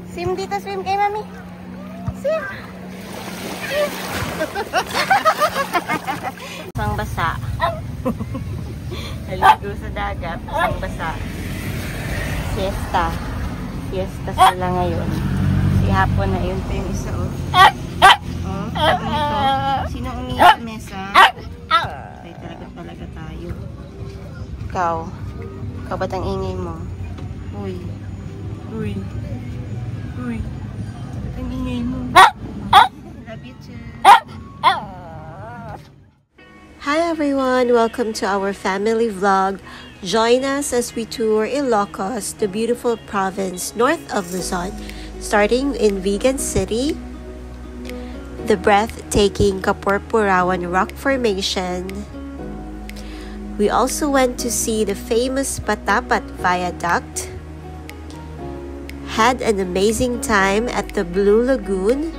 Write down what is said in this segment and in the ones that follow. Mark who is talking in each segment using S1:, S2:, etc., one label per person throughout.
S1: Swim dito, swim kay mami. Swim. Swim. Isang basa. Naligo sa dagat. Isang basa. Siesta. Siesta sila ngayon. Si hapon na yun pa yung isa. Oh. Sino umiyak sa mesa? Ay, talaga tayo. Ikaw. Ikaw ba't ang ingay mo? Uy. Uy. Uy. Ba't ang ingay mo? Love you too. Hi everyone! Welcome to our family vlog. Join us as we tour Ilocos, the beautiful province north of Luzon, starting in Vigan City, the breathtaking Kapurpurawan Rock Formation. We also went to see the famous Patapat Viaduct, had an amazing time at the Blue Lagoon,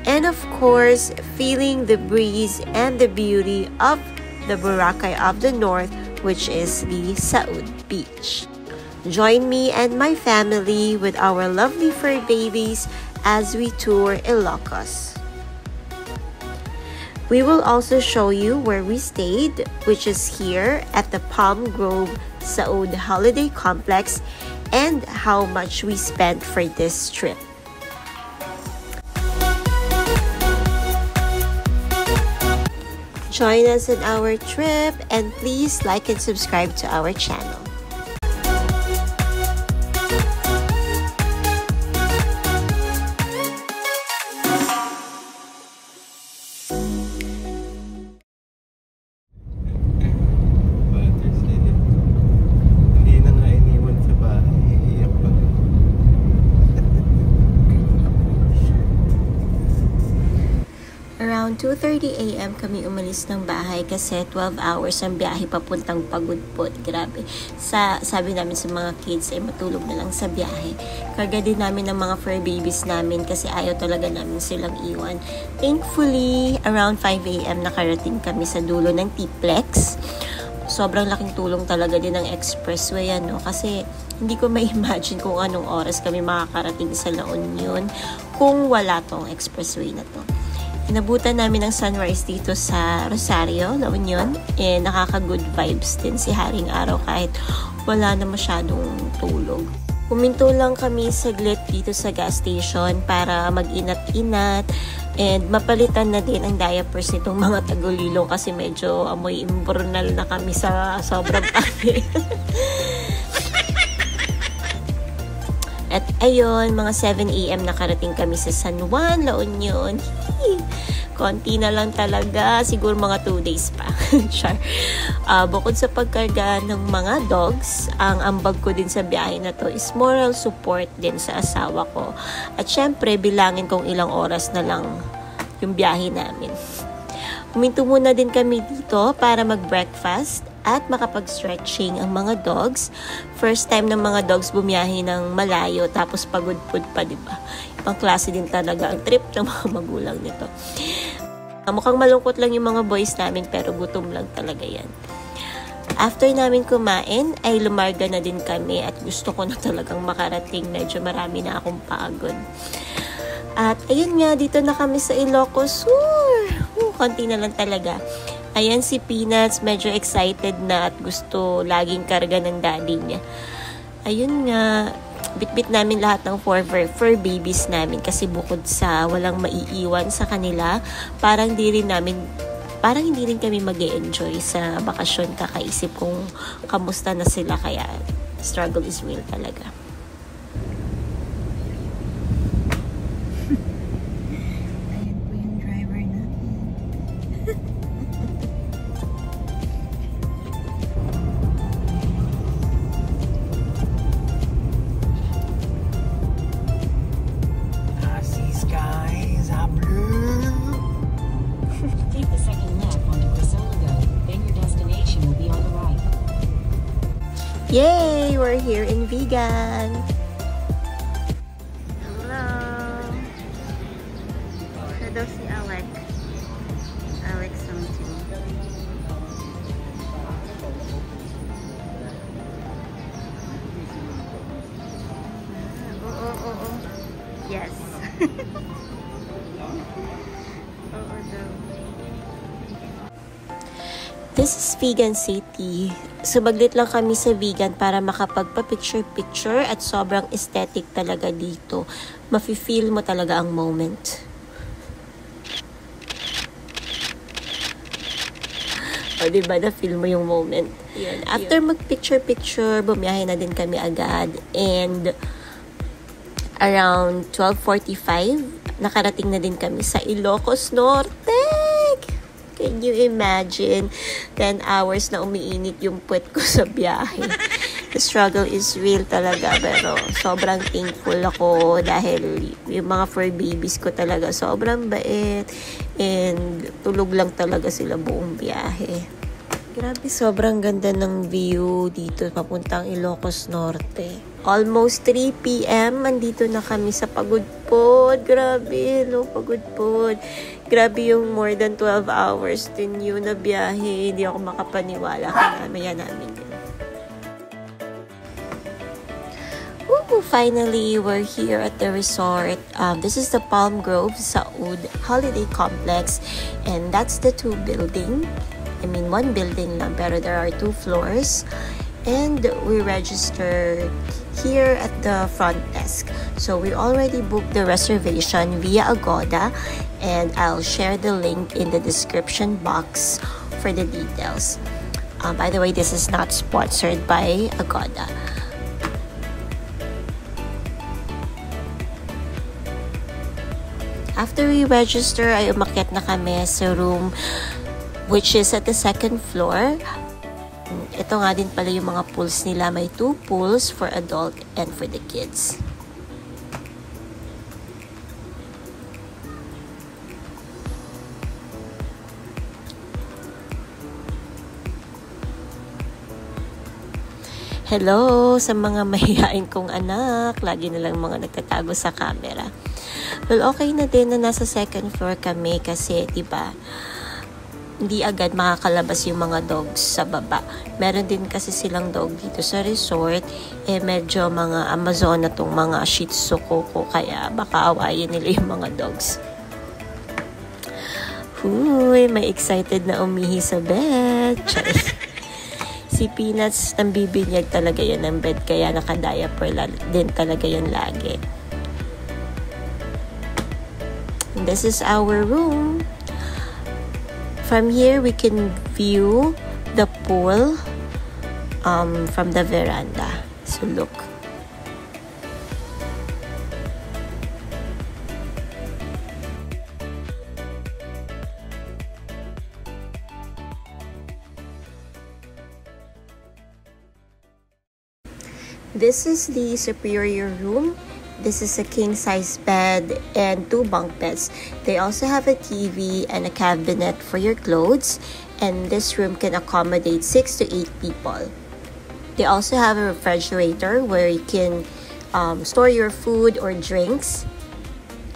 S1: and of course, feeling the breeze and the beauty of the Boracay of the North, which is the Saud Beach. Join me and my family with our lovely fur babies as we tour Ilocos. We will also show you where we stayed, which is here at the Palm Grove Saud Holiday Complex, and how much we spent for this trip. Join us on our trip and please like and subscribe to our channel. Around 2:30 AM kami umalis ng bahay kasi 12 hours ang biyahe papuntang Pagudpud. Grabe. Sabi namin sa mga kids ay matulog na lang sa biyahe. Karga din namin ng mga fur babies namin kasi ayaw talaga namin silang iwan. Thankfully, around 5 AM nakarating kami sa dulo ng T-Plex. Sobrang laking tulong talaga din ng expressway kasi hindi ko ma-imagine kung anong oras kami makakarating sa La Union kung wala tong expressway na to. Inabutan namin ang sunrise dito sa Rosario, La Union. Nakaka-good vibes din si Haring Araw kahit wala na masyadong tulog. Puminto lang kami saglit dito sa gas station para mag-inat-inat and mapalitan na din ang diapers nitong mga tagulilong kasi medyo amoy imburnal na kami sa sobrang tabi. At ayun, mga 7 AM nakarating kami sa San Juan, La Union. Konti na lang talaga, siguro mga 2 days pa. Sure. Bukod sa pagkarga ng mga dogs, ang ambag ko din sa biyahe na to is moral support din sa asawa ko. At syempre, bilangin kung ilang oras na lang yung biyahe namin. Huminto muna din kami dito para mag-breakfast at makapag-stretching ang mga dogs. First time ng mga dogs bumiyahe ng malayo tapos pagudpud pa, diba? Ibang klase din talaga ang trip ng mga magulang nito. Mukhang malungkot lang yung mga boys namin pero gutom lang talaga yan. After namin kumain ay lumarga na din kami at gusto ko na talagang makarating. Medyo marami na akong pagod. At ayun nga, dito na kami sa Ilocos. Konti na lang talaga. Ayan si Peanuts, medyo excited na at gusto laging karga ng daddy niya. Ayun nga, bitbit namin lahat ng fur babies namin kasi bukod sa walang maiiwan sa kanila, parang hindi rin kami mag-e-enjoy sa bakasyon kakaisip kung kamusta na sila, kaya struggle is real talaga. Yay! We're here in Vigan. Hello. Siya daw si Alec. Alec something. Oo. Yes. Oo daw. This is Vegan City. Subaglit lang kami sa vegan para makapagpa-picture-picture at sobrang aesthetic talaga dito. Mafe-feel mo talaga ang moment. O, diba? Na-feel mo yung moment. Yun. After mag-picture-picture, bumiyahe na din kami agad. And around 12:45, nakarating na din kami sa Ilocos Norte. Can you imagine? 10 hours na umiinit yung puwet ko sa biyahe. The struggle is real talaga, pero sobrang thankful ako dahil yung mga fur babies ko talaga sobrang bait and tulog lang talaga sila buong biyahe. Grabe, sobrang ganda ng view dito papuntang Ilocos Norte. Almost 3 p.m. Andito na kami sa Pagudpod. Grabe, Pagudpod. Grabe yung more than 12 hours din yun na biyahe. Hindi ako makapaniwala. Kaya maya namin yun. Finally, we're here at the resort. This is the Palm Grove Saud Holiday Complex. And that's the 2 building. I mean, 1 building lang, pero there are 2 floors. And we registered here at the front desk. So we already booked the reservation via Agoda, and I'll share the link in the description box for the details. By the way, this is not sponsored by Agoda. After we register, ay umakyat na kami sa room which is at the 2nd floor. Ito nga din pala yung mga pools nila. May 2 pools for adult and for the kids. Hello sa mga mahihain kong anak. Lagi na lang mga nagtatago sa camera. Well, okay na din na nasa 2nd floor kami kasi, diba, hindi agad makakalabas yung mga dogs sa baba. Meron din kasi silang dog dito sa resort. Medyo mga Amazon na tong mga Shih Tzu ko, kaya baka awayin nila yung mga dogs. Huy, may excited na umihi sa bed. Si Peanuts, nambibinyag talaga yan ng bed, kaya naka-diaper din talaga yan lagi. And this is our room. From here, we can view the pool from the veranda. So look. This is the superior room. This is a king-size bed and 2 bunk beds. They also have a TV and a cabinet for your clothes. And this room can accommodate 6 to 8 people. They also have a refrigerator where you can store your food or drinks.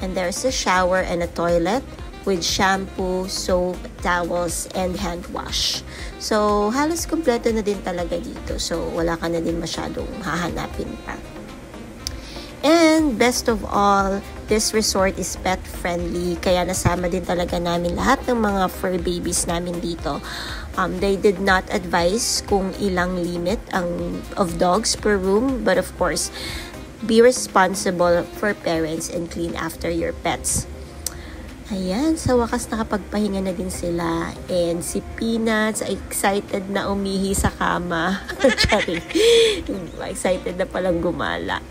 S1: And there's a shower and a toilet with shampoo, soap, towels, and hand wash. So, halos kompleto na din talaga dito. So, wala ka na din masyadong hahanapin pa. And best of all, this resort is pet friendly, kaya nasama din talaga namin lahat ng mga fur babies namin dito. They did not advise kung ilang limit of dogs per room, but of course, be responsible for parents and clean after your pets. Ayan, sa wakas nakapagpahinga na din sila. And si Peanuts ay excited na umihi sa kama. Excited na palang gumala.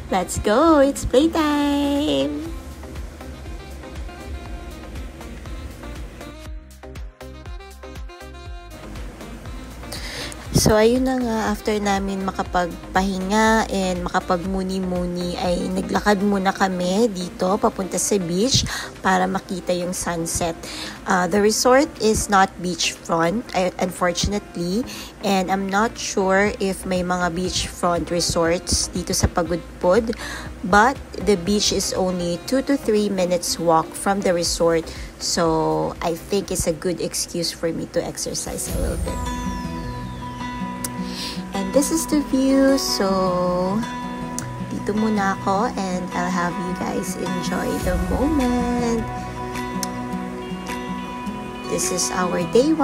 S1: Let's go! It's playtime! So, ayun na nga, after namin makapagpahinga and makapagmuni-muni, ay naglakad muna kami dito papunta sa beach para makita yung sunset. The resort is not beachfront, unfortunately, and I'm not sure if may mga beachfront resorts dito sa Pagudpod, but the beach is only 2 to 3 minutes walk from the resort, so I think it's a good excuse for me to exercise a little bit. And this is the view. So, dito dito muna ako and I'll have you guys enjoy the moment. This is our day 1.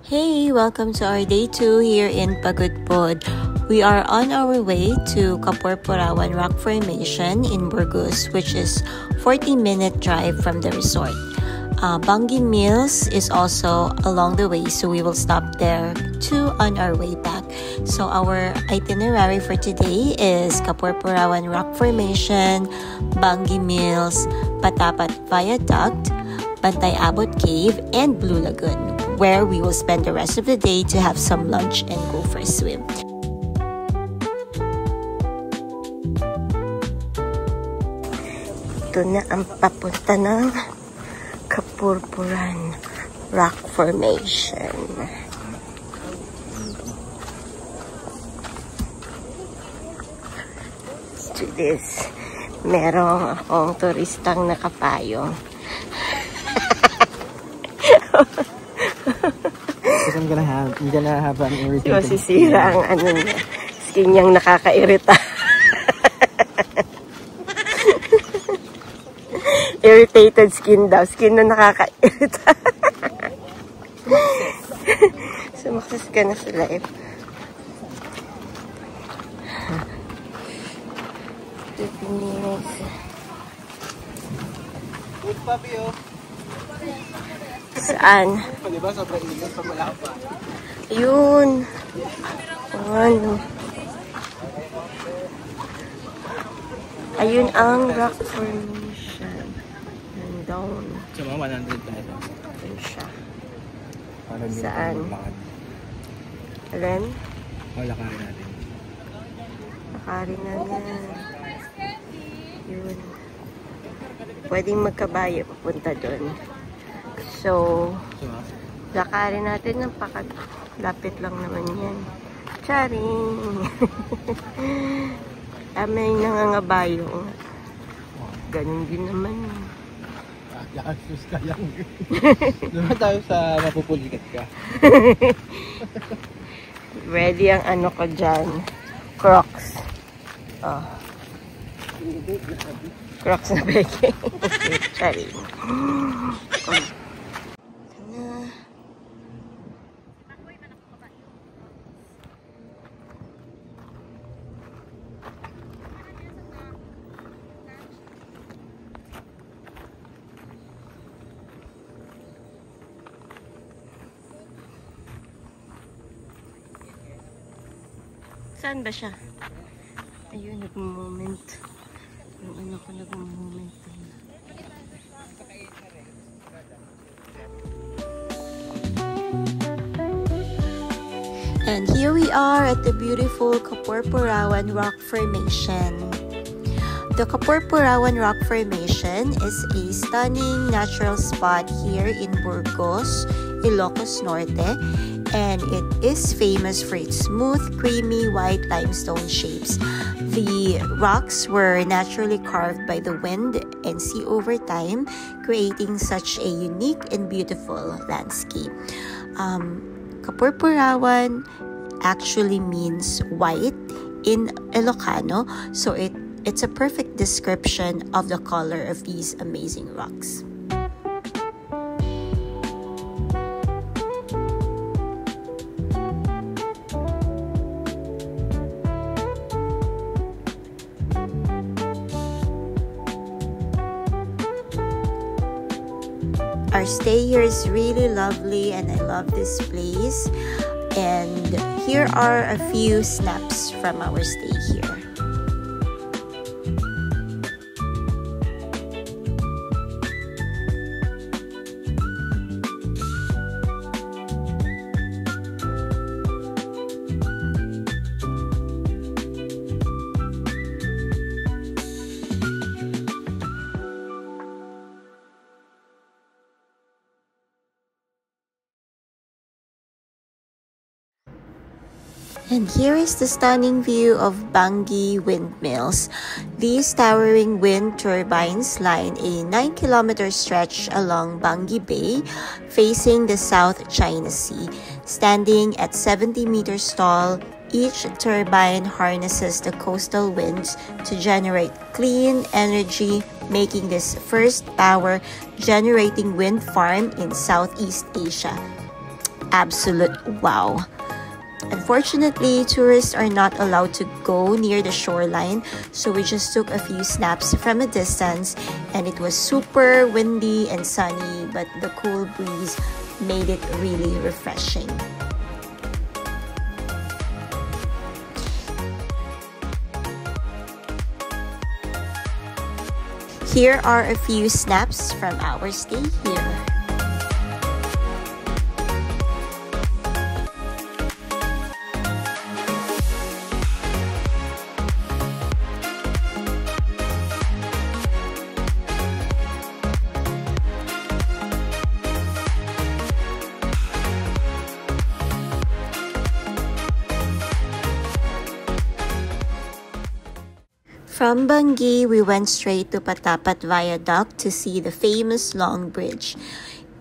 S1: Hey, welcome to our day 2 here in Pagudpod. We are on our way to Kapurpurawan Rock Formation in Burgos, which is 40-minute drive from the resort. Bangi Mills is also along the way, so we will stop there too on our way back. So our itinerary for today is Kapurpurawan Rock Formation, Bangi Mills, Patapat Viaduct, Bantay Abot Cave, and Blue Lagoon, where we will spend the rest of the day to have some lunch and go for a swim. Ito na ang papunta ng Kapurpuran Rock Formation. To this, merong akong turistang nakapayong.
S2: I'm gonna have an irritated
S1: masisira ang ano niya. Skin niyang nakakairita. Irritated skin daw. Skin na nakakairita. Sumakses ka na sa life. 15 minutes.
S2: Good puppy, oh.
S1: Saan?
S2: Diba, sobrang ingat pag wala pa.
S1: Ayun. Ano? Ayun ang rock formation. Nandun.
S2: So, mga 100 pa ito.
S1: Ayun siya.
S2: Para
S1: saan? Alin?
S2: Lakarin natin.
S1: Lakarin na yan. Yun. Pwedeng magkabayo papunta doon. So, lakarin natin ng lapit lang naman yan. Charing! May nangangabayo. Ganun din naman.
S2: Yasus ka lang. Naman tayo sa mapupulikat ka.
S1: Ready ang ano ko dyan. Crocs. Oh. Crocs na beke. Charing. Saan ba siya? Ayun, nag-moment. Yung ano ko nag-moment. And here we are at the beautiful Kapurpurawan Rock Formation. The Kapurpurawan Rock Formation is a stunning natural spot here in Burgos, Ilocos Norte, and it is famous for its smooth, creamy, white limestone shapes. The rocks were naturally carved by the wind and sea over time, creating such a unique and beautiful landscape. Kapurpurawan actually means white in Ilocano, so it's a perfect description of the color of these amazing rocks. Our stay here is really lovely and I love this place. And here are a few snaps from our stay here. And here is the stunning view of Bangi Windmills. These towering wind turbines line a 9-kilometer stretch along Bangi Bay, facing the South China Sea. Standing at 70 meters tall, each turbine harnesses the coastal winds to generate clean energy, making this first power-generating wind farm in Southeast Asia. Absolute wow! Unfortunately, tourists are not allowed to go near the shoreline, so we just took a few snaps from a distance, and it was super windy and sunny, but the cool breeze made it really refreshing. Here are a few snaps from our stay here. From Bangi, we went straight to Patapat Viaduct to see the famous Long Bridge.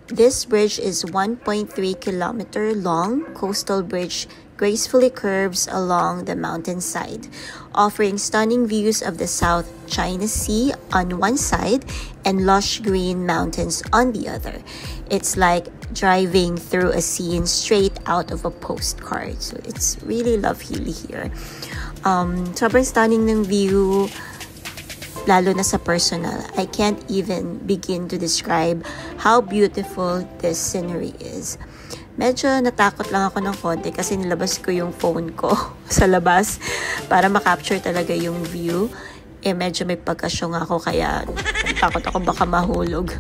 S1: This bridge is 1.3-kilometer long coastal bridge gracefully curves along the mountainside, offering stunning views of the South China Sea on one side and lush green mountains on the other. It's like driving through a scene straight out of a postcard. So it's really lovely here. Sobrang stunning ng view, lalo na sa personal. I can't even begin to describe how beautiful this scenery is. Medyo natakot lang ako ng konti kasi nilabas ko yung phone ko sa labas para makapture talaga yung view. Medyo may pagkasyong ako kaya takot ako baka mahulog.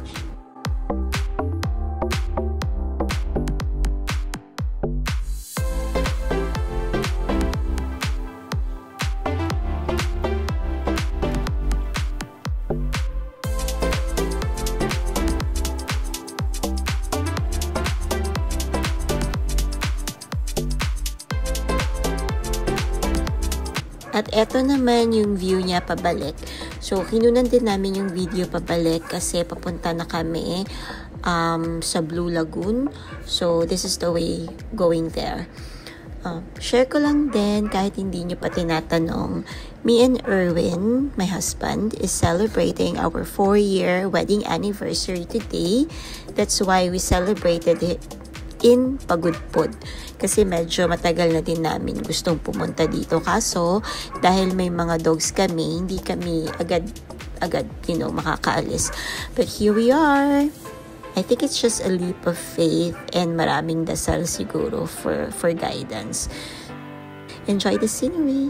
S1: At eto naman yung view niya pabalik. So, kinunan din namin yung video pabalik kasi papunta na kami sa Blue Lagoon. So, this is the way going there. Share ko lang din kahit hindi niyo pa tinatanong. Me and Erwin, my husband, is celebrating our 4-year wedding anniversary today. That's why we celebrated it in Pagudpud. Kasi medyo matagal na din namin gustong pumunta dito. Kaso, dahil may mga dogs kami, hindi kami agad, makakaalis. But here we are. I think it's just a leap of faith and maraming dasal siguro for guidance. Enjoy the scenery.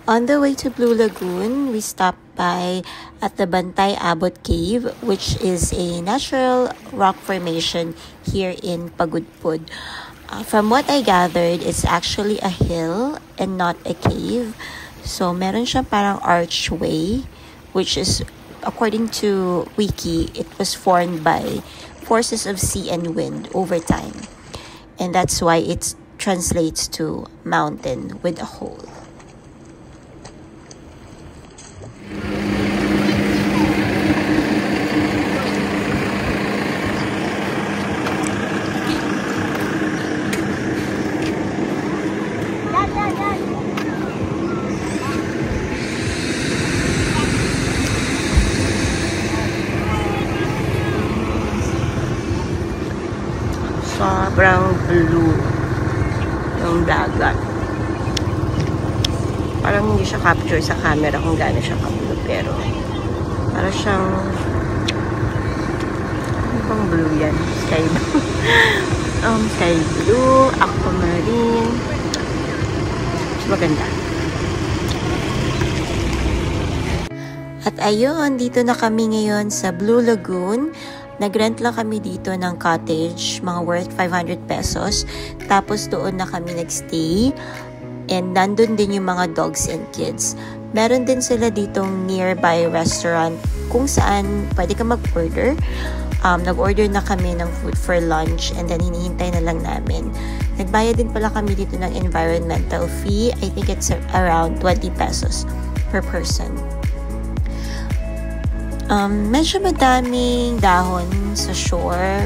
S1: On the way to Blue Lagoon, we stopped by at the Bantay Abot Cave, which is a natural rock formation here in Pagudpud. From what I gathered, it's actually a hill and not a cave. So, meron siyang parang archway, which is, according to Wiki, it was formed by forces of sea and wind over time. And that's why it translates to mountain with a hole. Sobrang blue ng dagat. Parang hindi siya capture sa camera kung gaano siya ka-blue, pero parang siyang ano bang blue yan? Sky blue. Sky blue, aquamarine. Mas maganda. At ayun, dito na kami ngayon sa Blue Lagoon. Nag-rent lang kami dito ng cottage, mga worth 500 pesos. Tapos doon na kami nagstay. And nandun din yung mga dogs and kids. Meron din sila ditong nearby restaurant kung saan pwede ka mag-order. Nag-order na kami ng food for lunch and then hinihintay na lang namin. Nagbayad din pala kami dito ng environmental fee. I think it's around 20 pesos per person. Medyo madaming dahon sa shore,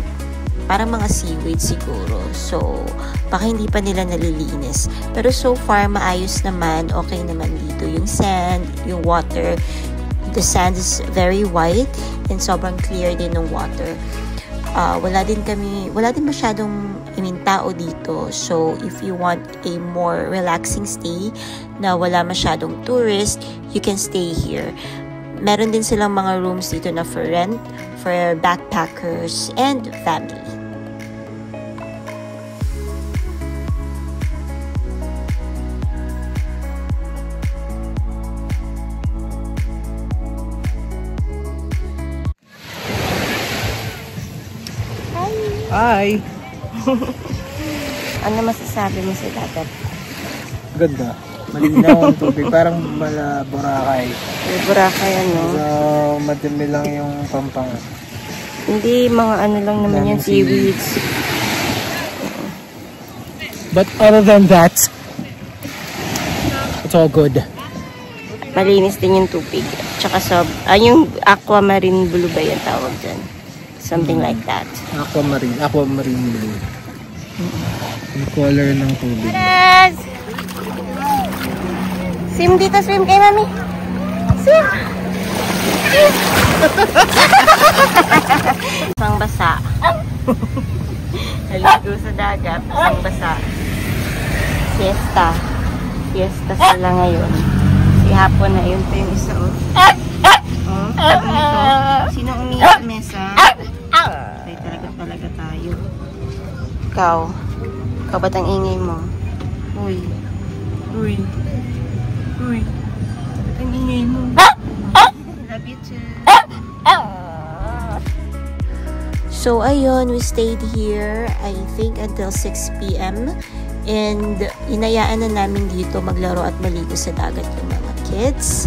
S1: parang mga seaweed siguro. So, baka hindi pa nila nalilinis. Pero so far, maayos naman, okay naman dito. Yung sand, yung water, the sand is very white and sobrang clear din ng water. Wala din masyadong tao dito. So, if you want a more relaxing stay na wala masyadong tourist, you can stay here. Meron din silang mga rooms dito na for rent, for backpackers and family.
S2: Hi!
S1: Ano masasabi mo sa dagat?
S2: Ganda. Malinaw ang tubig. Parang Boracay.
S1: Boracay, ano?
S2: So, madumi lang yung pampang.
S1: Hindi, mga ano lang naman yan, seaweeds.
S2: But other than that, it's all good.
S1: Malinis din yung tubig. Tsaka yung aquamarine blue ba yung tawag dyan? Something like that.
S2: Aquamarine blue. Yung color ng tubig.
S1: Yes! Swim dito, swim kay mami. Swim! Isang basa. Naligo sa dagat, isang basa. Siesta. Siesta sila ngayon. Si hapon na yun pa yung isa. Sino umiyak sa mesa? Ay, talaga tayo. Ikaw ba't ang ingay mo? Uy. Ba't ang ingay mo? Love you too. So, ayun, we stayed here, I think, until 6 p.m. And inayaan na namin dito maglaro at maligo sa dagat yung mga kids.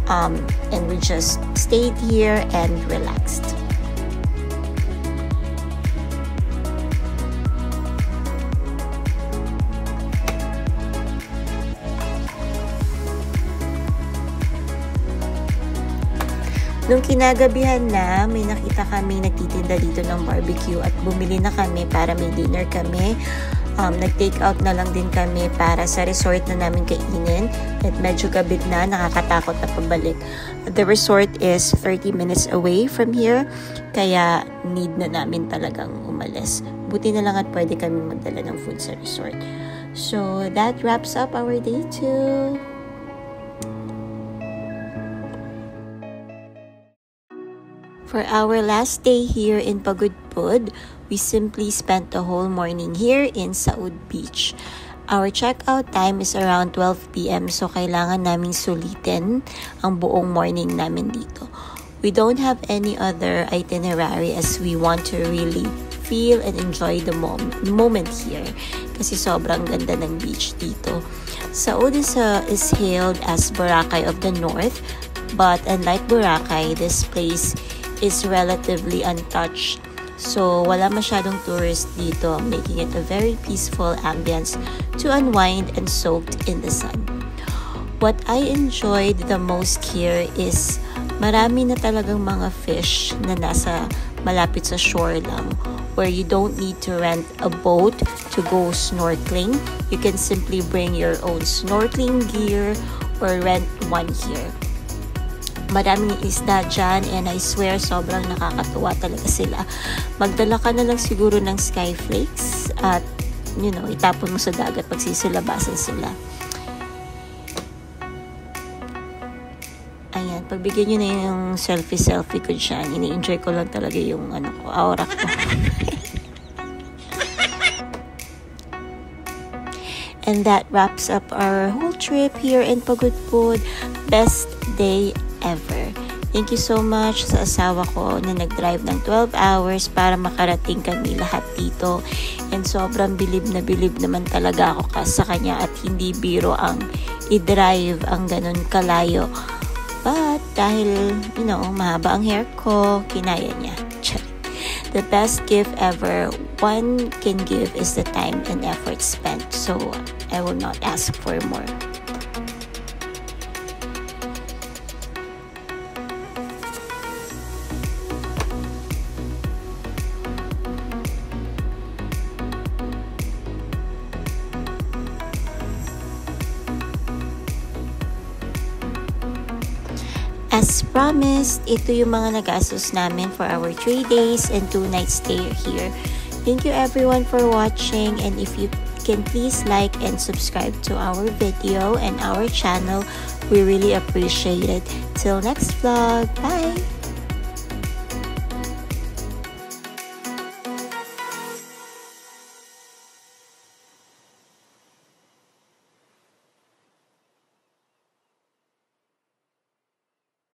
S1: And we just stayed here and relaxed. Nung kinagabihan na, may nakita kami nagtitinda dito ng barbecue at bumili na kami para may dinner kami. Nag-take out na lang din kami para sa resort na namin kainin. At medyo gabit na, nakakatakot na pabalik. The resort is 30 minutes away from here, kaya need na namin talagang umalis. Buti na lang at pwede kami magdala ng food sa resort. So, that wraps up our day 2. For our last day here in Pagudpud, we simply spent the whole morning here in Saud Beach. Our checkout time is around 12 p.m. so kailangan namin sulitin ang buong morning namin dito. We don't have any other itinerary as we want to really feel and enjoy the moment here kasi sobrang ganda ng beach dito. Saud is hailed as Boracay of the North, but unlike Boracay, this place is relatively untouched. So, wala masyadong tourists dito, making it a very peaceful ambience to unwind and soaked in the sun. What I enjoyed the most here is marami na talagang mga fish na nasa malapit sa shore lang, where you don't need to rent a boat to go snorkeling. You can simply bring your own snorkeling gear or rent one here. Maraming isda dyan and I swear sobrang nakakatuwa talaga sila. Magdala ka na lang siguro ng skyflakes at itapon mo sa dagat pag sisilabasan sila. Ayan, pagbigyan nyo na yung selfie ko dyan. Ini-enjoy ko lang talaga yung aura ko. And that wraps up our whole trip here in Pagudpud. Best day ever. Thank you so much sa asawa ko na nag-drive ng 12 hours para makarating kami lahat dito. And sobrang bilib naman talaga ako sa kanya at hindi biro ang i-drive ang ganun kalayo. But dahil, mahaba ang hair ko, kinaya niya. The best gift ever one can give is the time and effort spent. So, I will not ask for more. As promised, ito yung mga nagastos namin for our 3 days and 2 nights stay here. Thank you everyone for watching, and if you can please like and subscribe to our video and our channel, we really appreciate it. Till next vlog, bye!